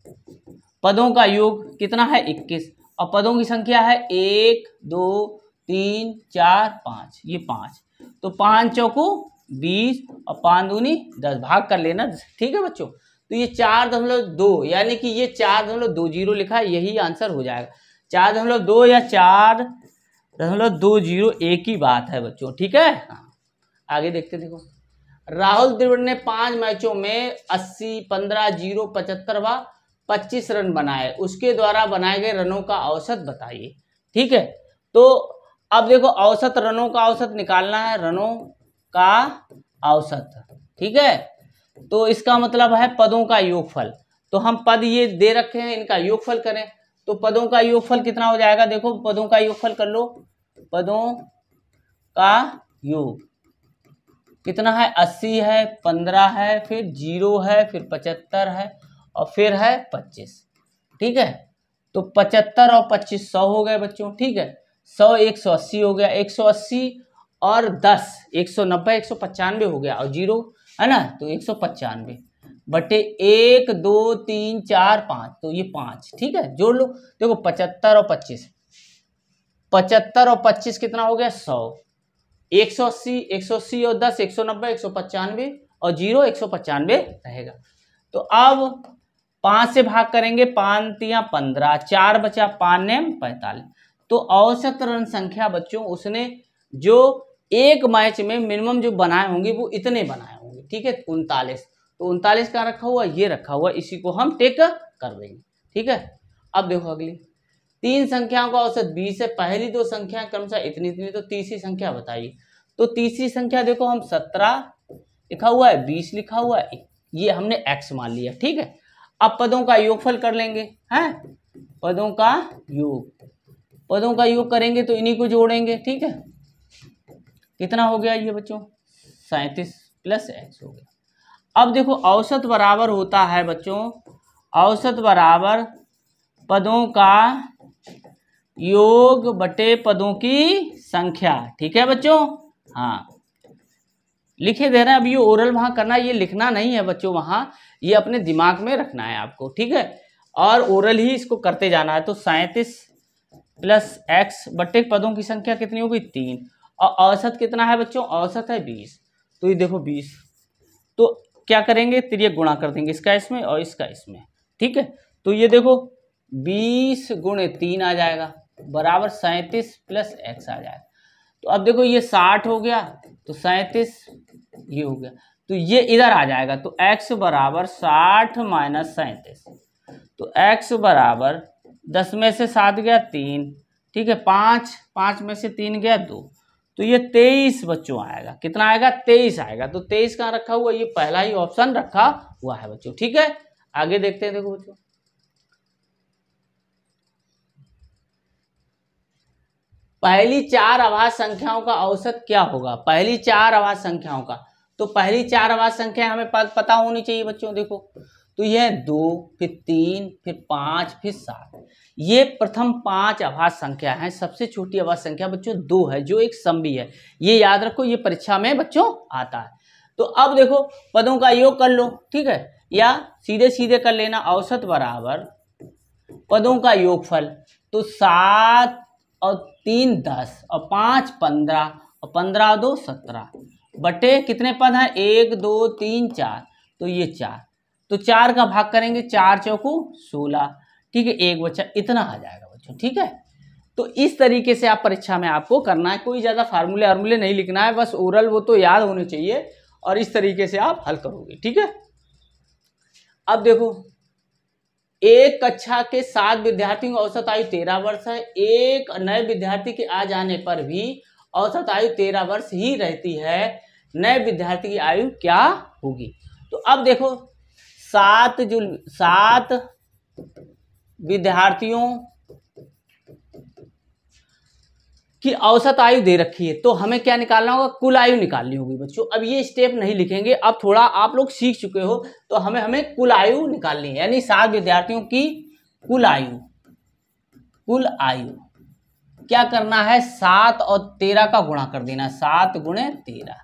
पदों का योग कितना है? 21, और पदों की संख्या है 1 2 3 4 5, ये 5, तो 5 चौको 20 और 5 दूनी 10, भाग कर लेना। ठीक है बच्चों, तो ये 4.2 यानी कि ये 4.20 लिखा है, यही आंसर हो जाएगा। 4.2 या 4.20 एक ही बात है बच्चों। ठीक है, हाँ आगे देखते देखो। राहुल द्रविड़ ने 5 मैचों में 80, 15, 0, 75 व 25 रन बनाए, उसके द्वारा बनाए गए रनों का औसत बताइए। ठीक है, तो अब देखो औसत, रनों का औसत निकालना है, रनों का औसत। ठीक है, तो इसका मतलब है पदों का योगफल। तो हम पद ये दे रखे हैं, इनका योगफल करें, तो पदों का योगफल कितना हो जाएगा? देखो पदों का योगफल कर लो, पदों का योग कितना है? 80 है, 15 है, फिर 0 है, फिर 75 है और फिर है 25। ठीक है, तो 75 और 25 100 हो गए बच्चों। ठीक है, 100 180 हो गया, 180 और 10 190, 195 हो गया, और 0 है ना, तो 195 बटे 1 2 3 4 5, तो ये 5। ठीक है, जोड़ लो। देखो 75 और 25, 75 और 25 कितना हो गया? 100, 180, 180 और 10 190, 195 और 0 195 रहेगा। तो अब 5 से भाग करेंगे, 5 तिया 15, 4 बचा, 5 ने 45। तो औसत रन संख्या बच्चों उसने जो एक मैच में मिनिमम जो बनाए होंगे वो इतने बनाए होंगे। ठीक है, 39। तो 39 का रखा हुआ, ये रखा हुआ, इसी को हम टेक कर देंगे। ठीक है, अब देखो अगली 3 संख्याओं का औसत 20 है, पहली 2 संख्या क्रमशः इतनी इतनी, तो तीसरी संख्या बताइए। तो तीसरी संख्या देखो हम 17 लिखा हुआ है, 20 लिखा हुआ है, ये हमने x मान लिया। ठीक है, अब पदों का योगफल कर लेंगे, हैं पदों का योग, पदों का योग करेंगे तो इन्हीं को जोड़ेंगे। ठीक है, कितना हो गया ये बच्चों? 37 प्लस x हो गया। अब देखो औसत बराबर होता है बच्चों, औसत बराबर पदों का योग बटे पदों की संख्या। ठीक है बच्चों, हाँ लिखे दे रहे हैं। अब ये ओरल वहां करना, ये लिखना नहीं है बच्चों, वहां ये अपने दिमाग में रखना है आपको। ठीक है, और ओरल ही इसको करते जाना है। तो 37 प्लस x बटे पदों की संख्या कितनी होगी? 3, और औसत कितना है बच्चों? औसत है 20। तो ये देखो 20, तो क्या करेंगे? तिर्यक गुणा कर देंगे, इसका इसमें और इसका इसमें। ठीक है, तो ये देखो 20 गुणे 3 आ जाएगा, बराबर 37 प्लस x आ जाएगा। तो अब देखो ये 60 हो गया, तो 37 ये हो गया, तो ये इधर आ जाएगा। तो x बराबर 60 माइनस 37, तो x बराबर 10 में से 7 गया 3, ठीक है, 5, 5 में से 3 गया 2, तो ये 23 बच्चों आएगा। कितना आएगा? 23 आएगा। तो 23 कहाँ रखा हुआ? ये पहला ही ऑप्शन रखा हुआ है बच्चों। ठीक है, आगे देखते हैं। देखो बच्चों, पहली 4 अभाज्य संख्याओं का औसत क्या होगा? पहली 4 अभाज्य संख्याओं का, तो पहली 4 अभाज्य संख्या हमें पता होनी चाहिए बच्चों। देखो तो यह 2, फिर 3, फिर 5, फिर 7, ये प्रथम 5 अभाज्य संख्या है। सबसे छोटी अभाज्य संख्या बच्चों 2 है, जो एक समवी है। ये याद रखो, ये परीक्षा में बच्चों आता है। तो अब देखो पदों का योग कर लो, ठीक है, या सीधे सीधे कर लेना। औसत बराबर पदों का योगफल, तो 7 और 3 10 और 5 15 और 15 और 2 17 बटे कितने पद हैं? 1 2 3 4, तो ये 4, तो 4 का भाग करेंगे, 4 चौको 16, ठीक है, एक बच्चा, इतना आ जाएगा बच्चों। ठीक है, तो इस तरीके से आप परीक्षा में आपको करना है, कोई ज़्यादा फार्मूले नहीं लिखना है, बस ओरल वो तो याद होने चाहिए और इस तरीके से आप हल करोगे। ठीक है, अब देखो एक कक्षा के 7 विद्यार्थियों की औसत आयु 13 वर्ष है। एक नए विद्यार्थी के आ जाने पर भी औसत आयु 13 वर्ष ही रहती है। नए विद्यार्थी की आयु क्या होगी? तो अब देखो 7 विद्यार्थियों की औसत आयु दे रखी है, तो हमें क्या निकालना होगा? कुल आयु निकालनी होगी बच्चों। अब ये स्टेप नहीं लिखेंगे, अब थोड़ा आप लोग सीख चुके हो, तो हमें कुल आयु निकालनी है, यानी 7 विद्यार्थियों की कुल आयु क्या करना है? 7 और 13 का गुणा कर देना, 7 गुणे 13,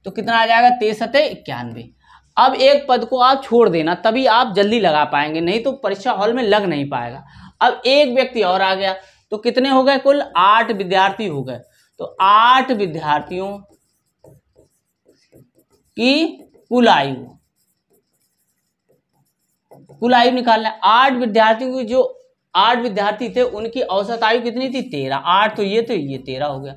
तो कितना आ जाएगा? 63 91। अब एक पद को आप छोड़ देना, तभी आप जल्दी लगा पाएंगे, नहीं तो परीक्षा हॉल में लग नहीं पाएगा। अब एक व्यक्ति और आ गया, तो कितने हो गए? कुल 8 विद्यार्थी हो गए। तो 8 विद्यार्थियों की कुल आयु निकालना है। 8 विद्यार्थियों की, जो 8 विद्यार्थी थे उनकी औसत आयु कितनी थी? 13। 8 तो ये 13 हो गया।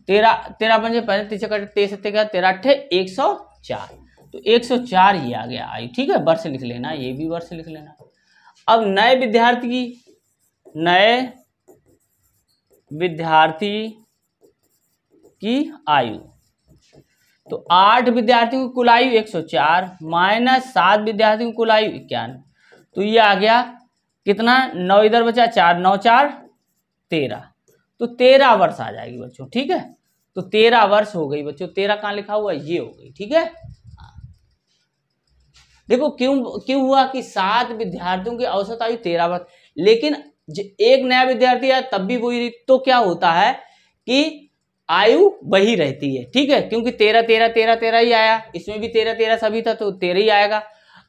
13 पंजे पहले 23 13 8 104, तो 104 ये आ गया आयु। ठीक है, वर्ष लिख लेना, ये भी वर्ष लिख लेना। अब नए विद्यार्थी की आयु, तो 8 विद्यार्थियों की कुल आयु 104 माइनस 7 विद्यार्थियों की कुल आयु 91, तो ये आ गया कितना? 9 इधर बचा, 4 9 4 13, तो 13 वर्ष आ जाएगी बच्चों। ठीक है, तो 13 वर्ष हो गई बच्चों। 13 कहाँ लिखा हुआ है? ये हो गई। ठीक है, देखो क्यों हुआ कि 7 विद्यार्थियों की औसत आयु 13 वर्ष, लेकिन एक नया विद्यार्थी आया तब भी वही, तो क्या होता है कि आयु वही रहती है। ठीक है, क्योंकि 13 ही आया, इसमें भी 13 सभी था, तो 13 ही आएगा।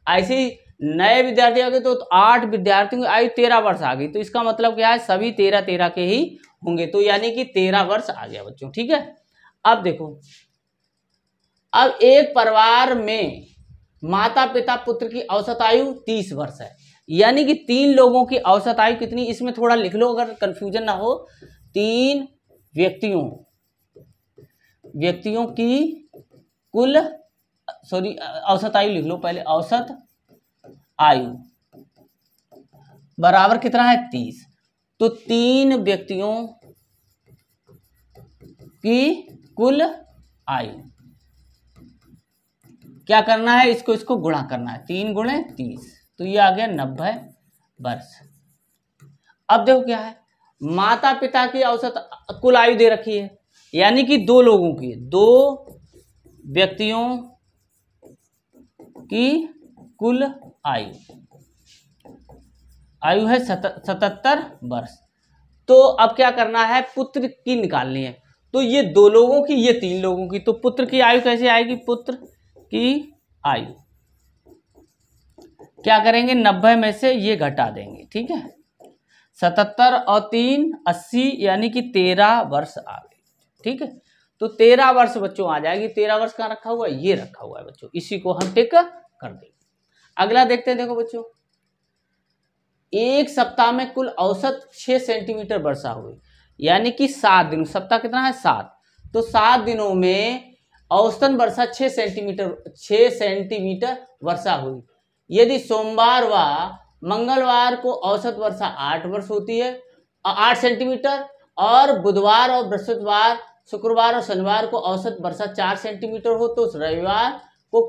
ऐसे ही नए विद्यार्थी आ गए, तो 8 विद्यार्थियों की आयु 13 वर्ष आ गई, तो इसका मतलब क्या है? सभी 13 के ही होंगे, तो यानी कि 13 वर्ष आ गया बच्चों। ठीक है, अब देखो, अब एक परिवार में माता पिता पुत्र की औसत आयु 30 वर्ष है, यानी कि 3 लोगों की औसत आयु कितनी? इसमें थोड़ा लिख लो अगर कंफ्यूजन ना हो। 3 व्यक्तियों की कुल औसत आयु लिख लो पहले। औसत आयु बराबर कितना है? 30। तो 3 व्यक्तियों की कुल आयु क्या करना है? इसको गुणा करना है, 3 गुणे 30, तो ये आ गया 90 वर्ष। अब देखो क्या है, माता पिता की औसत कुल आयु दे रखी है, यानी कि 2 लोगों की, 2 व्यक्तियों की कुल आयु है 77 वर्ष। तो अब क्या करना है? पुत्र की निकालनी है, तो ये 2 लोगों की, ये 3 लोगों की, तो पुत्र की आयु कैसे आएगी? पुत्र की आयु क्या करेंगे? 90 में से ये घटा देंगे। ठीक है, 77 और 3 80, यानी कि 13 वर्ष आ गए। ठीक है, तो 13 वर्ष बच्चों आ जाएगी। 13 वर्ष कहाँ रखा हुआ है? ये रखा हुआ है बच्चों, इसी को हम टिक कर देंगे। अगला देखते हैं, देखो बच्चों, एक सप्ताह में कुल औसत 6 सेंटीमीटर वर्षा हुई, यानी कि 7 दिन, सप्ताह कितना है? 7, तो 7 दिनों में औसतन वर्षा 6 सेंटीमीटर वर्षा हुई। यदि सोमवार व मंगलवार को औसत वर्षा 8 वर्ष होती है, 8 सेंटीमीटर, और बुधवार और बृहस्पतिवार, शुक्रवार और शनिवार को औसत वर्षा 4 सेंटीमीटर हो, तो रविवार को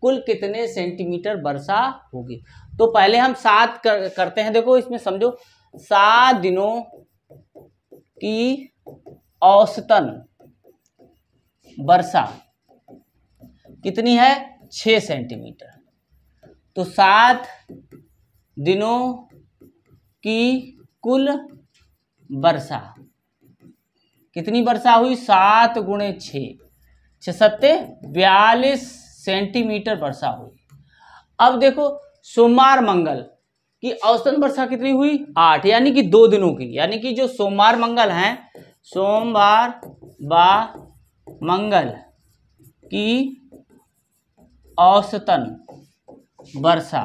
कुल कितने सेंटीमीटर वर्षा होगी? तो पहले हम 7 करते हैं। देखो इसमें समझो, 7 दिनों की औसतन वर्षा कितनी है? 6 सेंटीमीटर। तो 7 दिनों की कुल वर्षा कितनी वर्षा हुई? 7 गुणे 6, 6 सत्ते 42 सेंटीमीटर वर्षा हुई। अब देखो सोमवार मंगल की औसतन वर्षा कितनी हुई? 8, यानी कि 2 दिनों की, यानी कि जो सोमवार मंगल हैं, सोमवार व मंगल की औसतन वर्षा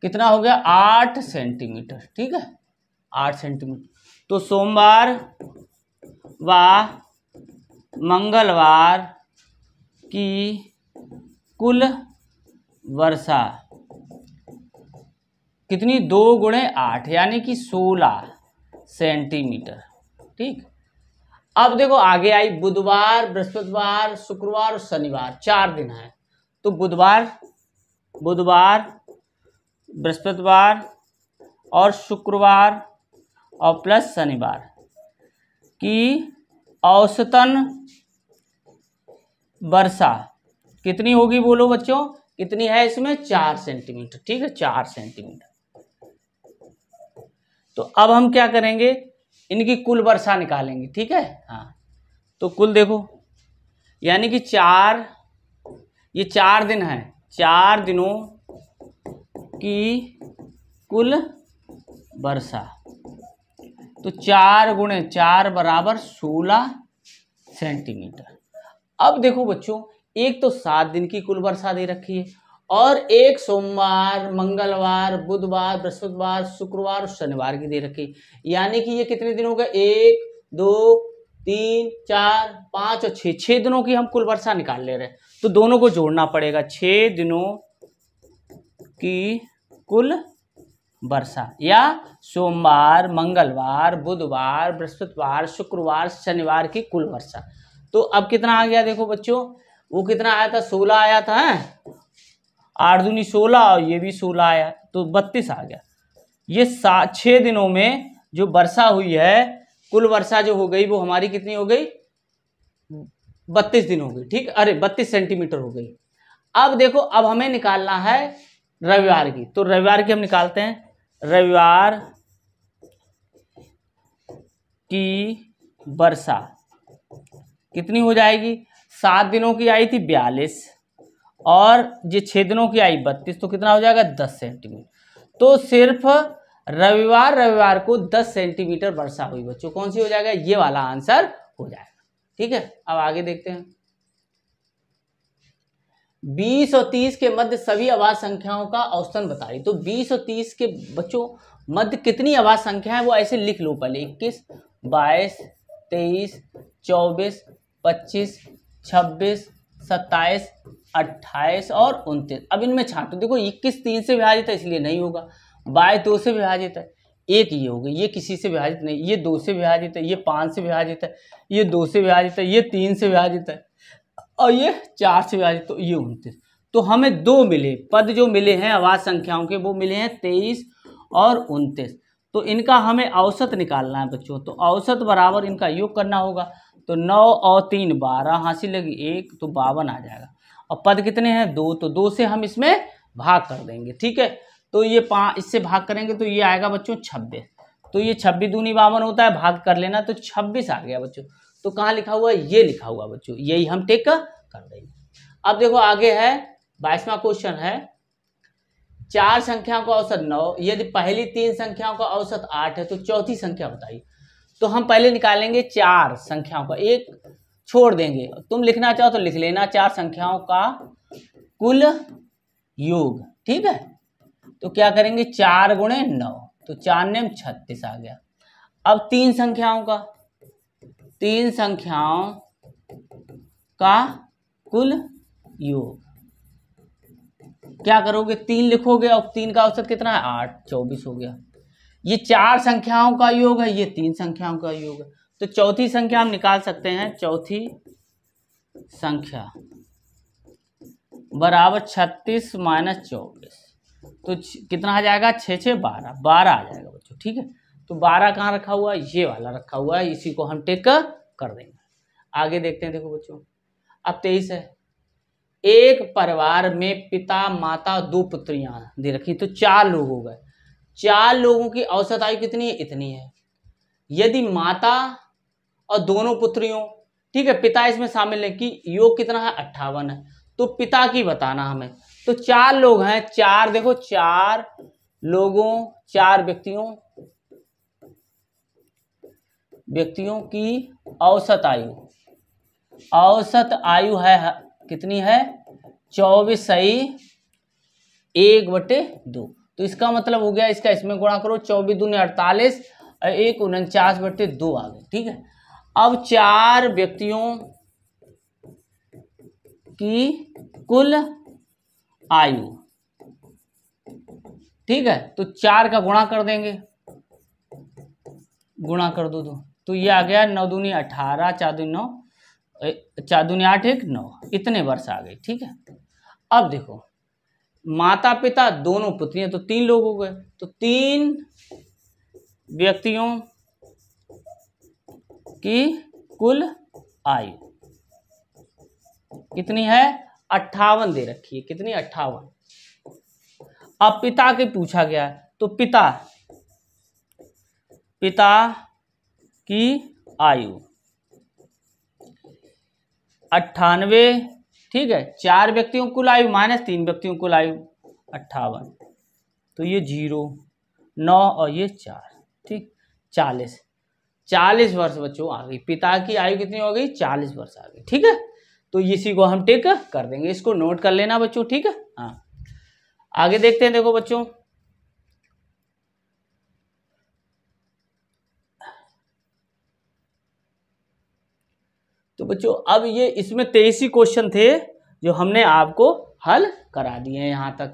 कितना हो गया? 8 सेंटीमीटर। ठीक है, 8 सेंटीमीटर। तो सोमवार व मंगलवार की कुल वर्षा कितनी, 2 गुणे 8 यानी कि 16 सेंटीमीटर। ठीक, अब देखो आगे आई बुधवार, बृहस्पतिवार, शुक्रवार और शनिवार, 4 दिन है। तो बुधवार, बृहस्पतिवार और शुक्रवार और प्लस शनिवार की औसतन वर्षा कितनी होगी, बोलो बच्चों कितनी है इसमें, 4 सेंटीमीटर। ठीक है, 4 सेंटीमीटर। तो अब हम क्या करेंगे, इनकी कुल वर्षा निकालेंगे। ठीक है, हाँ, तो कुल देखो यानी कि 4, ये 4 दिन है, 4 दिनों की कुल वर्षा, तो 4 गुणे 4 बराबर 16 सेंटीमीटर। अब देखो बच्चों, एक तो 7 दिन की कुल वर्षा दे रखी है और एक सोमवार, मंगलवार, बुधवार, बृहस्पतिवार, शुक्रवार और शनिवार की दे रखी, यानी कि ये कितने दिन हो गए, 1, 2, 3, 4, 5 और 6, 6 दिनों की हम कुल वर्षा निकाल ले रहे हैं। तो दोनों को जोड़ना पड़ेगा, 6 दिनों की कुल वर्षा, या सोमवार, मंगलवार, बुधवार, बृहस्पतिवार, शुक्रवार, शनिवार की कुल वर्षा। तो अब कितना आ गया देखो बच्चों, वो कितना आया था, 16 आया था, 8 दूनी 16 और ये भी 16 आया, तो 32 आ गया। ये 6 दिनों में जो वर्षा हुई है, कुल वर्षा जो हो गई वो हमारी कितनी हो गई, 32 दिन हो गई। ठीक, अरे 32 सेंटीमीटर हो गई। अब देखो, अब हमें निकालना है रविवार की, तो रविवार की हम निकालते हैं। रविवार की वर्षा कितनी हो जाएगी, 7 दिनों की आई थी 42 और ये 6 दिनों की आई 32, तो कितना हो जाएगा, 10 सेंटीमीटर। तो सिर्फ रविवार को 10 सेंटीमीटर वर्षा हुई बच्चों, कौन सी हो जाएगा, ये वाला आंसर हो जाएगा। ठीक है, अब आगे देखते हैं। 20 और 30 के मध्य सभी आवाज संख्याओं का औसतन बताइए। तो 20 और 30 के बच्चों मध्य कितनी आवाज संख्या है वो ऐसे लिख लो पहले, 21, 22, 23, 24, 25, 26, 27, 28 और 29। अब इनमें छांटो, देखो 21 3 से विभाजित है इसलिए नहीं होगा, 22 2 से विभाजित है, एक ये हो गई, ये किसी से विभाजित नहीं, ये 2 से विभाजित है, ये 5 से विभाजित है, ये 2 से विभाजित है, ये 3 से विभाजित है और ये 4 से विभाजित, तो ये 29। तो हमें 2 मिले पद, जो मिले हैं आवाज संख्याओं के, वो मिले हैं 23 और 29। तो इनका हमें औसत निकालना है बच्चों, तो औसत बराबर इनका योग करना होगा। तो 9 और 3 12, हासिल लगी 1, तो 52 आ जाएगा। और पद कितने हैं, 2, तो 2 से हम इसमें भाग कर देंगे। ठीक है, तो ये 5 इससे भाग करेंगे तो ये आएगा बच्चों 26। तो ये 26 दूनी 52 होता है, भाग कर लेना, तो 26 आ गया बच्चों। तो कहाँ लिखा हुआ है, ये लिखा हुआ बच्चों, यही हम टिक कर देंगे। अब देखो आगे है 22वां क्वेश्चन है, 4 संख्याओं का औसत 9, यदि पहली 3 संख्याओं का औसत 8 है तो चौथी संख्या बताइए। तो हम पहले निकालेंगे 4 संख्याओं का, एक छोड़ देंगे, तुम लिखना चाहो तो लिख लेना, 4 संख्याओं का कुल योग। ठीक है, तो क्या करेंगे, 4 गुणे 9, तो 4 ने 36 आ गया। अब 3 संख्याओं का, 3 संख्याओं का कुल योग क्या करोगे, 3 लिखोगे और 3 का औसत कितना है, 8, 24 हो गया। ये 4 संख्याओं का योग है, ये 3 संख्याओं का योग है, तो चौथी संख्या हम निकाल सकते हैं। चौथी संख्या बराबर 36 माइनस 24, तो कितना आ जाएगा, 6 6 12, 12 आ जाएगा बच्चों। ठीक है, तो 12 कहाँ रखा हुआ है, ये वाला रखा हुआ है, इसी को हम टिक कर देंगे। आगे देखते हैं, देखो बच्चों अब 23 है, एक परिवार में पिता माता 2 पुत्रियां दे रखी, तो 4 लोग हो गए, 4 लोगों की औसत आयु कितनी है, इतनी है। यदि माता और दोनों पुत्रियों, ठीक है, पिता इसमें शामिल है, कि योग कितना है, 58 है, तो पिता की बताना हमें। तो 4 लोग हैं, 4 देखो, 4 लोगों, 4 व्यक्तियों की औसत आयु है कितनी है, 24 सही 1/2। तो इसका मतलब हो गया, इसका इसमें गुणा करो, 24 दूनी 48 1 49/2 आ गए। ठीक है, अब 4 व्यक्तियों की कुल आयु, ठीक है, तो 4 का गुणा कर देंगे, गुणा कर दो तो ये आ गया 9 दूनी 18, 4 दूनी 9, 4 दूनी 8, 1 9, इतने वर्ष आ गए। ठीक है, अब देखो माता पिता दोनों पुत्रियां, तो 3 लोग हो गए, तो 3 व्यक्तियों की कुल आयु कितनी है, 58 दे रखी है, कितनी 58। अब पिता के पूछा गया, तो पिता की आयु 98, ठीक है, 4 व्यक्तियों कुल आयु माइनस 3 व्यक्तियों कुल आयु 58, तो ये 0 9 और ये 4, ठीक 40 वर्ष बच्चों आ गई। पिता की आयु कितनी हो गई, 40 वर्ष आ गई। ठीक है, तो इसी को हम टिक कर देंगे, इसको नोट कर लेना बच्चों। ठीक है, हाँ आगे देखते हैं। देखो बच्चों, तो बच्चों अब ये इसमें 23 ही क्वेश्चन थे जो हमने आपको हल करा दिए हैं यहां तक।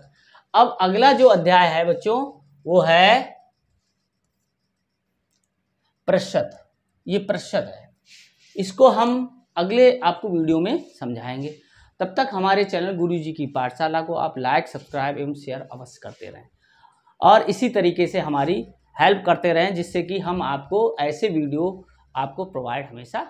अब अगला जो अध्याय है बच्चों वो है प्रतिशत। ये प्रतिशत है, इसको हम अगले आपको वीडियो में समझाएंगे। तब तक हमारे चैनल गुरुजी की पाठशाला को आप लाइक, सब्सक्राइब एवं शेयर अवश्य करते रहें और इसी तरीके से हमारी हेल्प करते रहें, जिससे कि हम आपको ऐसे वीडियो आपको प्रोवाइड हमेशा